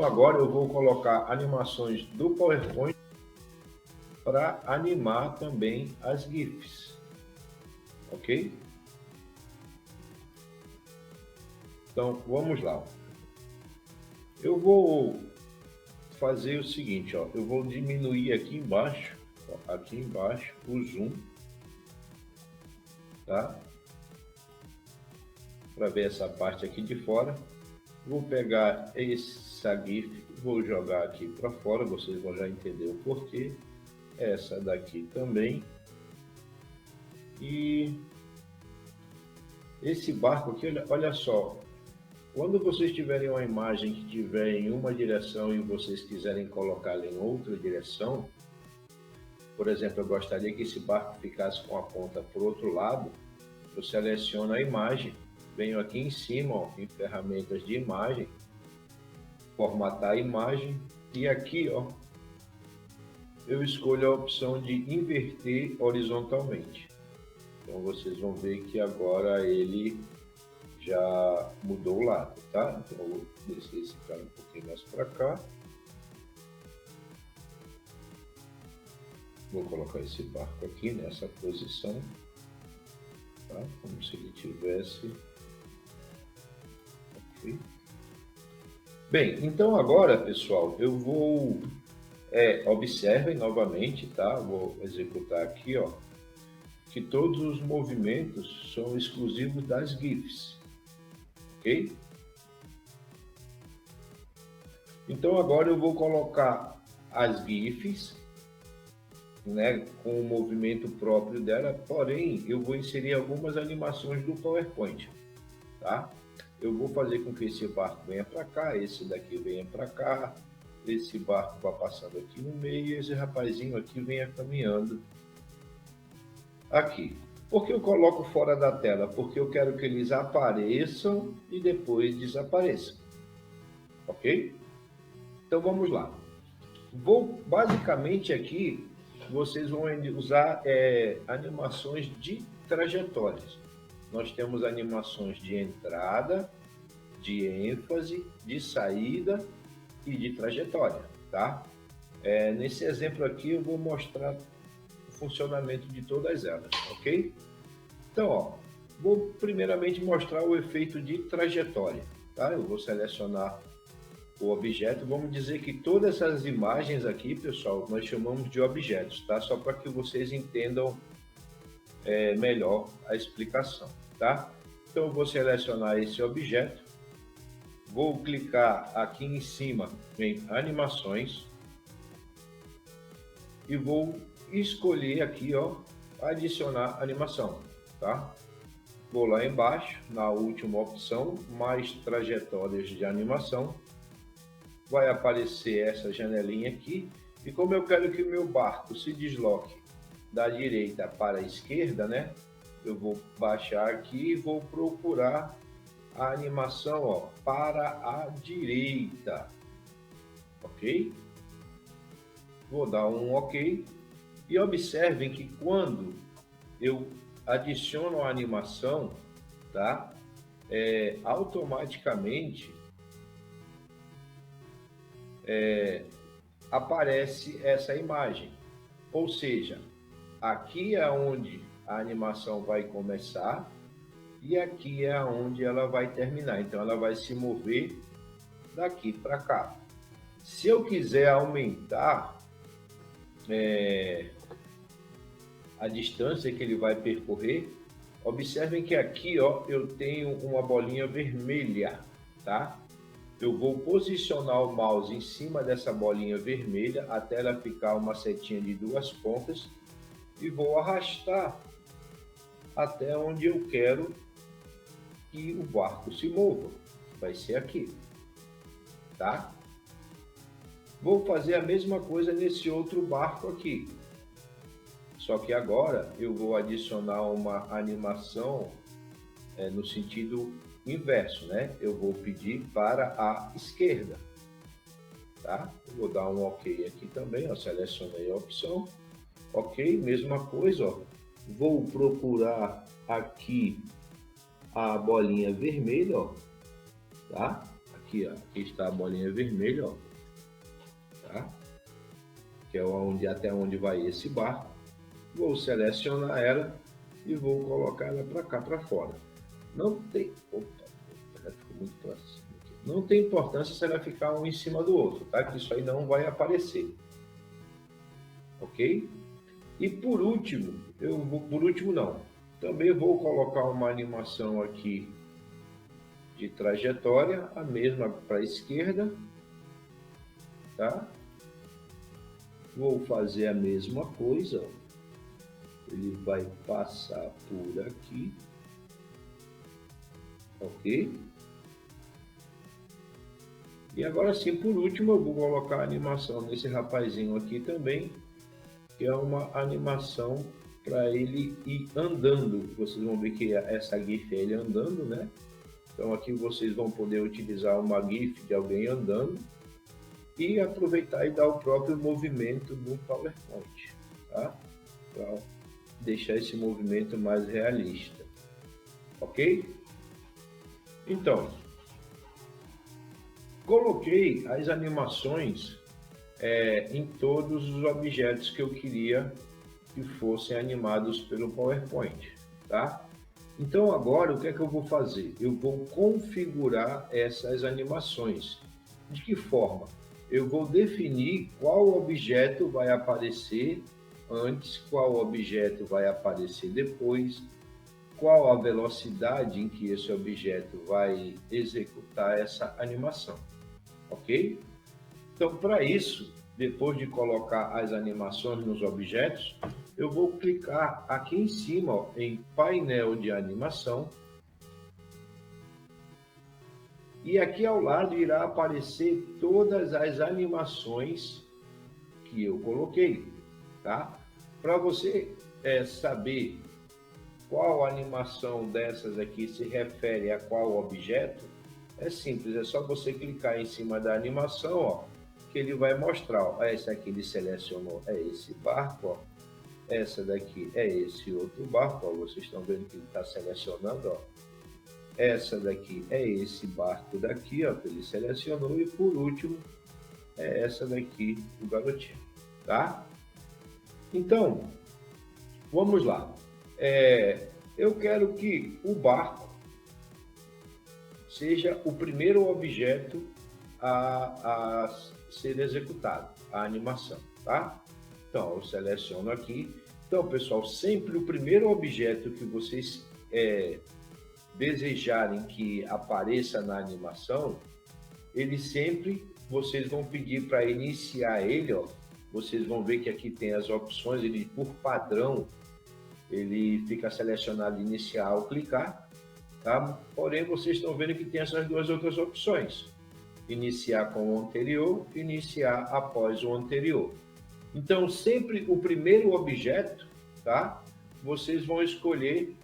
Então agora eu vou colocar animações do PowerPoint para animar também as GIFs, ok? Então vamos lá. Eu vou fazer o seguinte, ó, eu vou diminuir aqui embaixo o zoom, tá? Para ver essa parte aqui de fora. Vou pegar essa GIF, vou jogar aqui para fora, vocês vão já entender o porquê. Essa daqui também. E esse barco aqui, olha só. Quando vocês tiverem uma imagem que tiver em uma direção e vocês quiserem colocá-la em outra direção, por exemplo, eu gostaria que esse barco ficasse com a ponta para o outro lado, eu seleciono a imagem, venho aqui em cima, ó, em ferramentas de imagem, formatar a imagem, e aqui, ó, eu escolho a opção de inverter horizontalmente. Então vocês vão ver que agora ele já mudou o lado, tá? Então eu vou descer esse cara um pouquinho mais para cá. Vou colocar esse barco aqui nessa posição, tá? Como se ele tivesse... Okay. Bem, então agora, pessoal, eu vou... observem novamente, tá? Vou executar aqui, ó, que todos os movimentos são exclusivos das GIFs, ok? Então agora eu vou colocar as GIFs, né, com o movimento próprio dela, porém eu vou inserir algumas animações do PowerPoint, tá? Eu vou fazer com que esse barco venha para cá, esse daqui venha para cá, esse barco vai passando aqui no meio e esse rapazinho aqui venha caminhando aqui. Por que eu coloco fora da tela? Porque eu quero que eles apareçam e depois desapareçam, ok? Então vamos lá. Basicamente aqui vocês vão usar animações de trajetórias. Nós temos animações de entrada, de ênfase, de saída e de trajetória, tá? Nesse exemplo aqui eu vou mostrar o funcionamento de todas elas, ok? Então, ó, vou primeiramente mostrar o efeito de trajetória, tá? Eu vou selecionar o objeto, vamos dizer que todas essas imagens aqui, pessoal, nós chamamos de objetos, tá? Só para que vocês entendam melhor a explicação, tá? Então eu vou selecionar esse objeto, vou clicar aqui em cima em animações e vou escolher aqui, ó, adicionar animação, tá? Vou lá embaixo, na última opção, mais trajetórias de animação, vai aparecer essa janelinha aqui, e como eu quero que o meu barco se desloque da direita para a esquerda, né? Eu vou baixar aqui e vou procurar a animação, ó, para a direita, ok? Vou dar um ok, e observem que quando eu adiciono a animação, tá? Automaticamente aparece essa imagem, ou seja, aqui é onde a animação vai começar e aqui é onde ela vai terminar. Então ela vai se mover daqui para cá. Se eu quiser aumentar a distância que ele vai percorrer, observem que aqui, ó, eu tenho uma bolinha vermelha, tá? Eu vou posicionar o mouse em cima dessa bolinha vermelha até ela ficar uma setinha de duas pontas e vou arrastar até onde eu quero que o barco se mova. Vai ser aqui, tá? Vou fazer a mesma coisa nesse outro barco aqui. Só que agora eu vou adicionar uma animação no sentido inverso, né? Eu vou pedir para a esquerda, tá? Eu vou dar um ok aqui também, ó, selecionei a opção, ok, mesma coisa, ó, vou procurar aqui a bolinha vermelha, ó, tá? aqui, ó, aqui está a bolinha vermelha, ó, tá? Que é até onde vai esse barco. Vou selecionar ela e vou colocar ela para cá, para fora. Não tem... Opa, ela ficou muito para cima aqui. Não tem importância se ela ficar um em cima do outro, tá? Que isso aí não vai aparecer. Ok? E por último, também vou colocar uma animação aqui de trajetória, a mesma para a esquerda, tá? Vou fazer a mesma coisa, ó. Ele vai passar por aqui, ok? E agora sim, por último, eu vou colocar a animação nesse rapazinho aqui também, que é uma animação para ele ir andando. Vocês vão ver que essa GIF é ele andando, né? Então aqui vocês vão poder utilizar uma GIF de alguém andando e aproveitar e dar o próprio movimento no PowerPoint, tá? Para deixar esse movimento mais realista, ok? Então, coloquei as animações em todos os objetos que eu queria que fossem animados pelo PowerPoint, tá? Então agora o que é que eu vou fazer? Eu vou configurar essas animações. De que forma? Eu vou definir qual objeto vai aparecer antes, qual objeto vai aparecer depois, qual a velocidade em que esse objeto vai executar essa animação, ok? Então, para isso, depois de colocar as animações nos objetos, eu vou clicar aqui em cima, ó, em painel de animação. E aqui ao lado irá aparecer todas as animações que eu coloquei, tá? Para você saber qual animação dessas aqui se refere a qual objeto, é simples, é só você clicar em cima da animação, ó, que ele vai mostrar, ó, essa aqui ele selecionou, é esse barco, ó, essa daqui é esse outro barco, ó, vocês estão vendo que ele está selecionando, ó, essa daqui é esse barco daqui, ó, que ele selecionou, e por último é essa daqui, o garotinho, tá? Então, vamos lá. Eu quero que o barco seja o primeiro objeto a ser executado, a animação, tá? Então, eu seleciono aqui. Então, pessoal, sempre o primeiro objeto que vocês desejarem que apareça na animação, vocês vão pedir para iniciar ele, ó. Vocês vão ver que aqui tem as opções, ele por padrão, ele fica selecionado iniciar ao clicar, tá? Porém, vocês estão vendo que tem essas duas outras opções. Iniciar com o anterior, iniciar após o anterior. Então, sempre o primeiro objeto, tá? Vocês vão escolher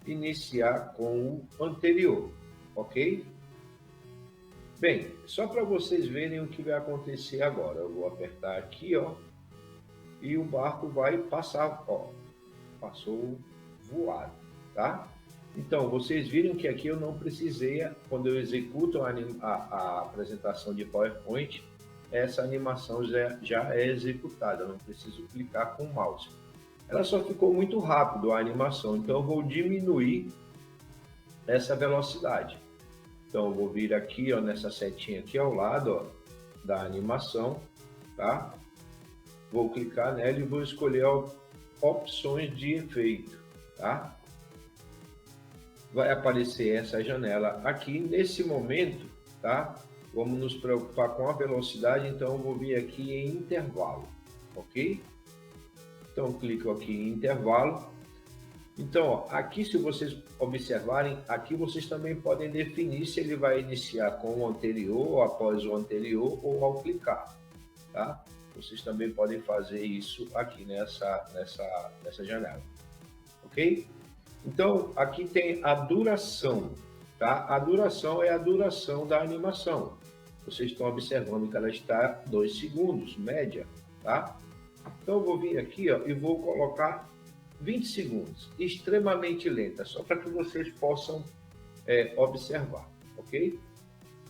iniciar com o anterior, ok? Bem, só para vocês verem o que vai acontecer agora. Eu vou apertar aqui, ó, e o barco vai passar, ó, passou voado, tá? Então, vocês viram que aqui eu não precisei, quando eu executo a apresentação de PowerPoint, essa animação já é executada, eu não preciso clicar com o mouse. Ela só ficou muito rápido a animação, então eu vou diminuir essa velocidade. Então, eu vou vir aqui, ó, nessa setinha aqui ao lado, ó, da animação, tá? Vou clicar nela e vou escolher, ó, opções de efeito, tá? Vai aparecer essa janela aqui. Nesse momento, tá? Vamos nos preocupar com a velocidade, então eu vou vir aqui em intervalo, ok? Então, clico aqui em intervalo. Então, ó, aqui, se vocês observarem, aqui vocês também podem definir se ele vai iniciar com o anterior, ou após o anterior, ou ao clicar, tá? Vocês também podem fazer isso aqui nessa janela, ok? Então, aqui tem a duração, tá? A duração é a duração da animação. Vocês estão observando que ela está 2 segundos, média, tá? Então, eu vou vir aqui, ó, e vou colocar 20 segundos, extremamente lenta, só para que vocês possam observar, ok?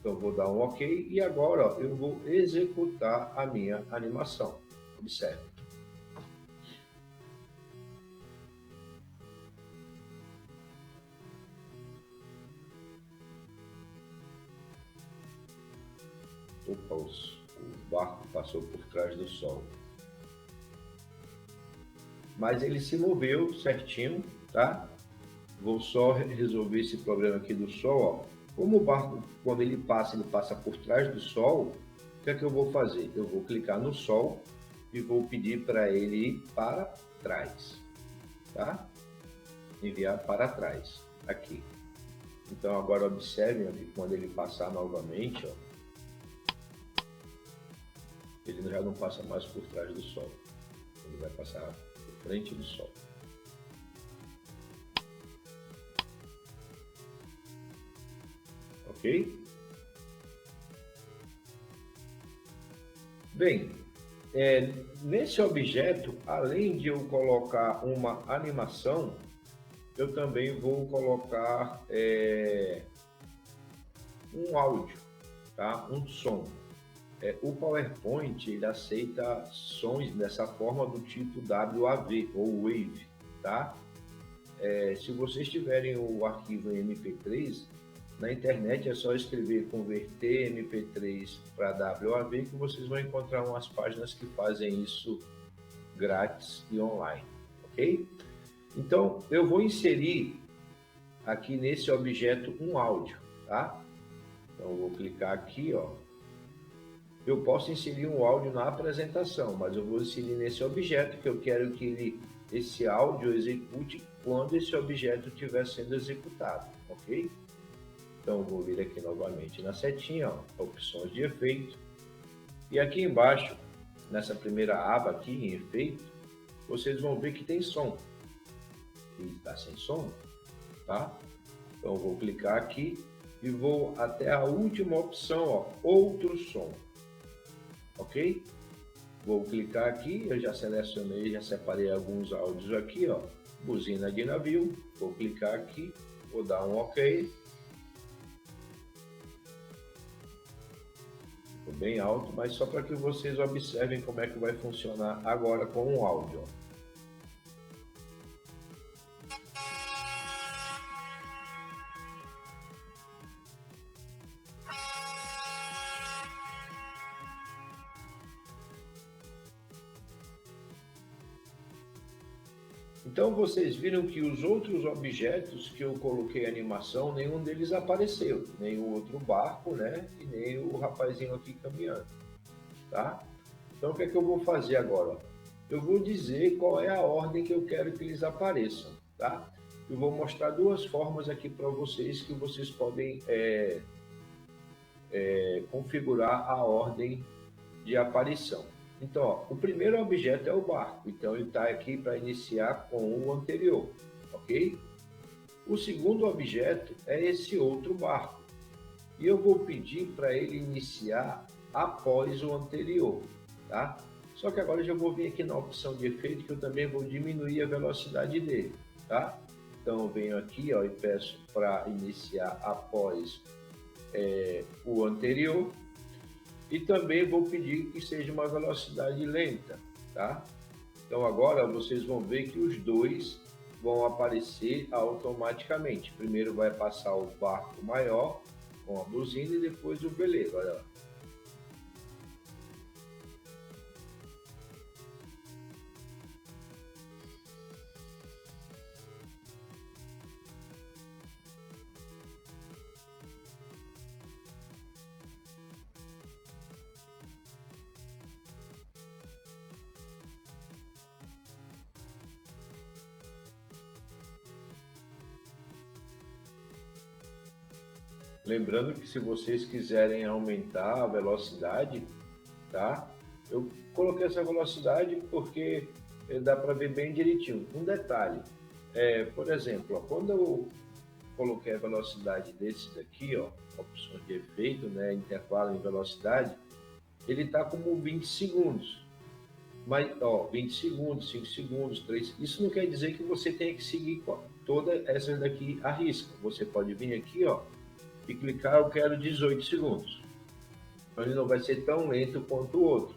Então, vou dar um OK e agora ó, eu vou executar a minha animação. Observe. Opa, o barco passou por trás do sol. Mas ele se moveu certinho, tá? Vou só resolver esse problema aqui do sol, ó. Como o barco, quando ele passa por trás do sol, o que é que eu vou fazer? Eu vou clicar no sol e vou pedir para ele ir para trás, tá? Enviar para trás, aqui. Então agora observem aqui, quando ele passar novamente, ó, ele já não passa mais por trás do sol, ele vai passar por frente do sol. Ok? Bem, nesse objeto, além de eu colocar uma animação, eu também vou colocar um áudio, tá? Um som. O PowerPoint ele aceita sons dessa forma do tipo WAV ou Wave, tá? Se vocês tiverem o arquivo em MP3, na internet é só escrever converter MP3 para WAV que vocês vão encontrar umas páginas que fazem isso grátis e online, ok? Então, eu vou inserir aqui nesse objeto um áudio, tá? Então, eu vou clicar aqui, ó. Eu posso inserir um áudio na apresentação, mas eu vou inserir nesse objeto que eu quero que esse áudio execute quando esse objeto estiver sendo executado, ok? Então, eu vou vir aqui novamente na setinha, ó, opções de efeito. E aqui embaixo, nessa primeira aba aqui, em efeito, vocês vão ver que tem som. Ele está sem som, tá? Então, eu vou clicar aqui e vou até a última opção, ó, outro som. Ok? Vou clicar aqui, eu já selecionei, já separei alguns áudios aqui, ó. Buzina de navio, vou clicar aqui, vou dar um OK. Ficou bem alto, mas só para que vocês observem como é que vai funcionar agora com o áudio. Então vocês viram que os outros objetos que eu coloquei animação, nenhum deles apareceu, nem o outro barco, né? E nem o rapazinho aqui caminhando, tá? Então o que é que eu vou fazer agora? Eu vou dizer qual é a ordem que eu quero que eles apareçam, tá? Eu vou mostrar duas formas aqui para vocês que vocês podem configurar a ordem de aparição. Então, ó, o primeiro objeto é o barco, então ele está aqui para iniciar com o anterior, ok? O segundo objeto é esse outro barco, e eu vou pedir para ele iniciar após o anterior, tá? Só que agora eu já vou vir aqui na opção de efeito, que eu também vou diminuir a velocidade dele, tá? Então eu venho aqui, ó, e peço para iniciar após o anterior, e também vou pedir que seja uma velocidade lenta, tá? Então agora vocês vão ver que os dois vão aparecer automaticamente. Primeiro vai passar o barco maior com a buzina e depois o veleiro, olha lá. Lembrando que se vocês quiserem aumentar a velocidade, tá? Eu coloquei essa velocidade porque dá para ver bem direitinho. Um detalhe, por exemplo, ó, quando eu coloquei a velocidade desse daqui, ó, opções de efeito, né, intervalo em velocidade, ele está como 20 segundos. Mas, ó, 20 segundos, 5 segundos, 3. Isso não quer dizer que você tenha que seguir todas essas daqui à risca. Você pode vir aqui, ó, e clicar, eu quero 18 segundos. Então ele não vai ser tão lento quanto o outro.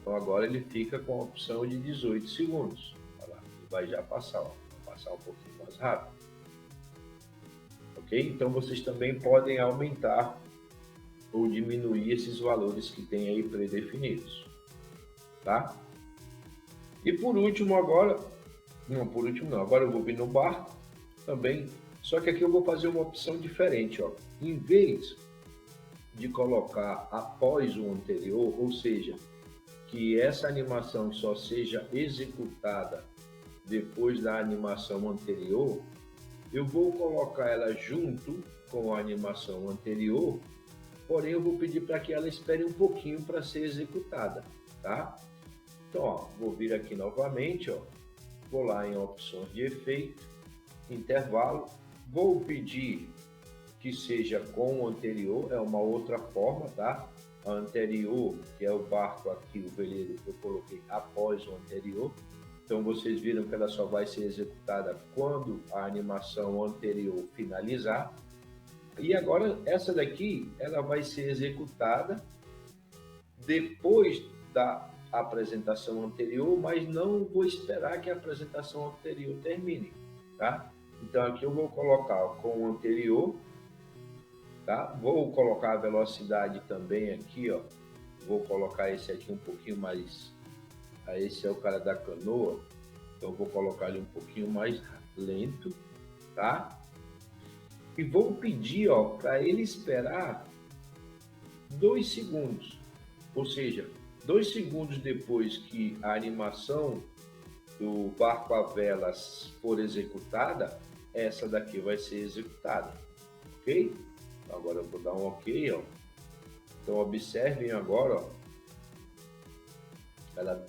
Então agora ele fica com a opção de 18 segundos. Olha lá, ele vai já passar, ó, vai passar um pouquinho mais rápido. Ok? Então vocês também podem aumentar ou diminuir esses valores que tem aí predefinidos. Tá? E por último agora, agora eu vou vir no barco também, só que aqui eu vou fazer uma opção diferente, ó. Em vez de colocar após o anterior, ou seja, que essa animação só seja executada depois da animação anterior, eu vou colocar ela junto com a animação anterior, porém eu vou pedir para que ela espere um pouquinho para ser executada, tá? Então, ó, vou vir aqui novamente, ó, vou lá em opções de efeito, intervalo, vou pedir que seja com o anterior, é uma outra forma, tá? A anterior, que é o barco aqui, o veleiro, eu coloquei após o anterior. Então, vocês viram que ela só vai ser executada quando a animação anterior finalizar. E agora, essa daqui, ela vai ser executada depois da apresentação anterior, mas não vou esperar que a apresentação anterior termine, tá? Então, aqui eu vou colocar com o anterior, tá? Vou colocar a velocidade também aqui, ó. Vou colocar esse aqui um pouquinho mais... Esse é o cara da canoa, então vou colocar ele um pouquinho mais lento, tá? E vou pedir, ó, para ele esperar 2 segundos, ou seja, 2 segundos depois que a animação do barco à vela for executada, essa daqui vai ser executada, ok? Então, agora eu vou dar um ok, ó. Então observem agora, ó. Ela,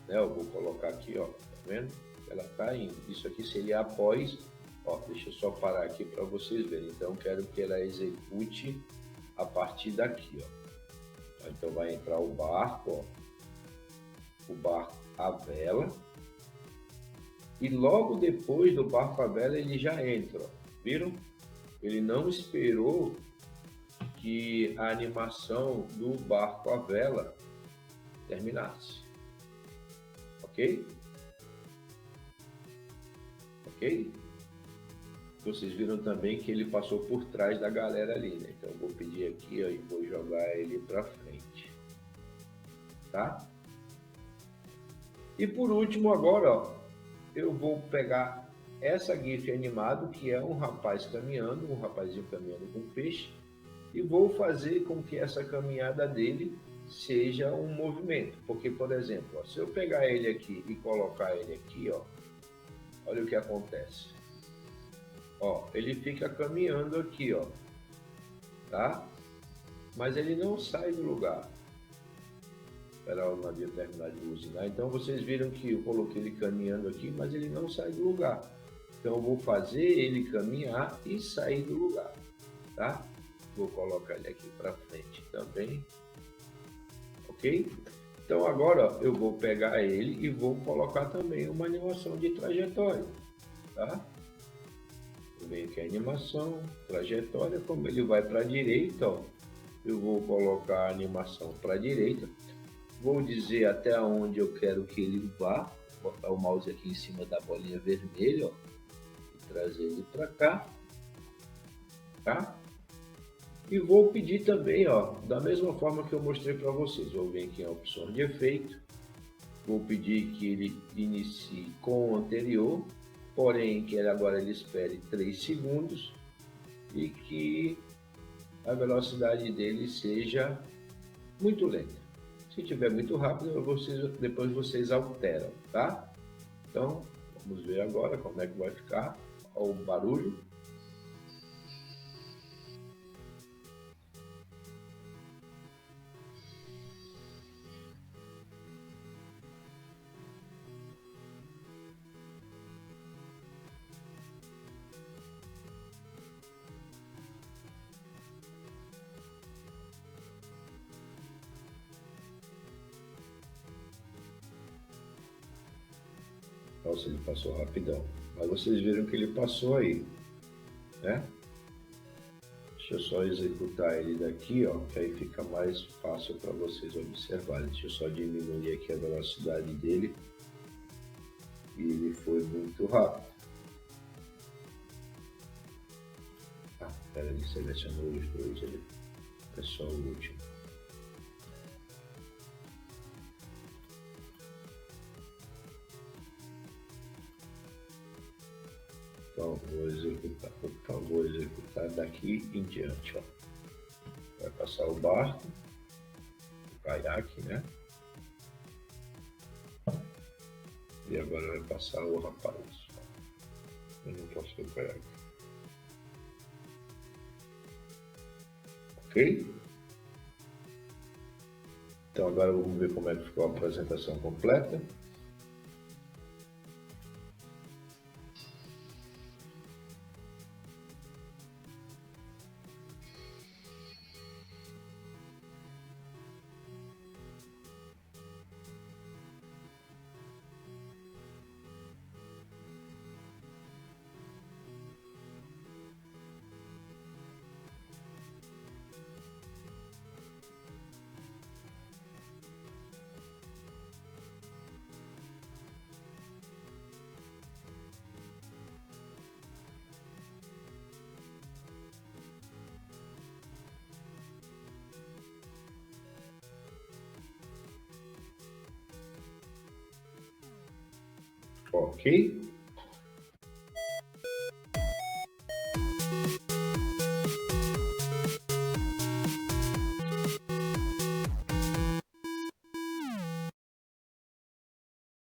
né, eu vou colocar aqui, ó, tá vendo? Ela tá indo. Isso aqui seria após, ó, deixa eu só parar aqui para vocês verem. Então quero que ela execute a partir daqui, ó. Então vai entrar o barco, ó, o barco à vela, e logo depois do barco à vela ele já entra, ó. Viram? Ele não esperou que a animação do barco à vela terminasse, ok? Ok? Vocês viram também que ele passou por trás da galera ali, né? Então eu vou pedir aqui, ó, e vou jogar ele para frente, tá? E por último agora, ó, eu vou pegar essa GIF animado, que é um rapaz caminhando, um rapazinho caminhando com peixe, e vou fazer com que essa caminhada dele seja um movimento. Porque, por exemplo, ó, se eu pegar ele aqui e colocar ele aqui, ó, olha o que acontece. Ó, ele fica caminhando aqui, ó, tá? Mas ele não sai do lugar. Esperar o navio terminar de buzinar. Então vocês viram que eu coloquei ele caminhando aqui, mas ele não sai do lugar. Então eu vou fazer ele caminhar e sair do lugar, tá? Vou colocar ele aqui para frente também, ok? Então agora ó, eu vou pegar ele e vou colocar também uma animação de trajetória, tá? Eu venho aqui a animação, trajetória, como ele vai para a direita, ó, eu vou colocar a animação para a direita. Vou dizer até onde eu quero que ele vá, botar o mouse aqui em cima da bolinha vermelha, ó, e trazer ele para cá, tá? E vou pedir também, ó, da mesma forma que eu mostrei para vocês, vou vir aqui em opções de efeito, vou pedir que ele inicie com o anterior, porém que ele agora ele espere 3 segundos e que a velocidade dele seja muito lenta. Se tiver muito rápido, depois vocês alteram, tá? Então, vamos ver agora como é que vai ficar. Olha o barulho. Nossa, ele passou rapidão. Mas vocês viram que ele passou aí, né? Deixa eu só executar ele daqui, ó, que aí fica mais fácil para vocês observarem. Deixa eu só diminuir aqui a velocidade dele. E ele foi muito rápido. Ah, pera, ele selecionou os dois ali. É só o último. Então, vou executar daqui em diante, ó. Vai passar o barco, o caiaque, né? E agora vai passar o rapaz. Eu não posso ver o caiaque. Ok? Então agora vamos ver como é que ficou a apresentação completa. Ok?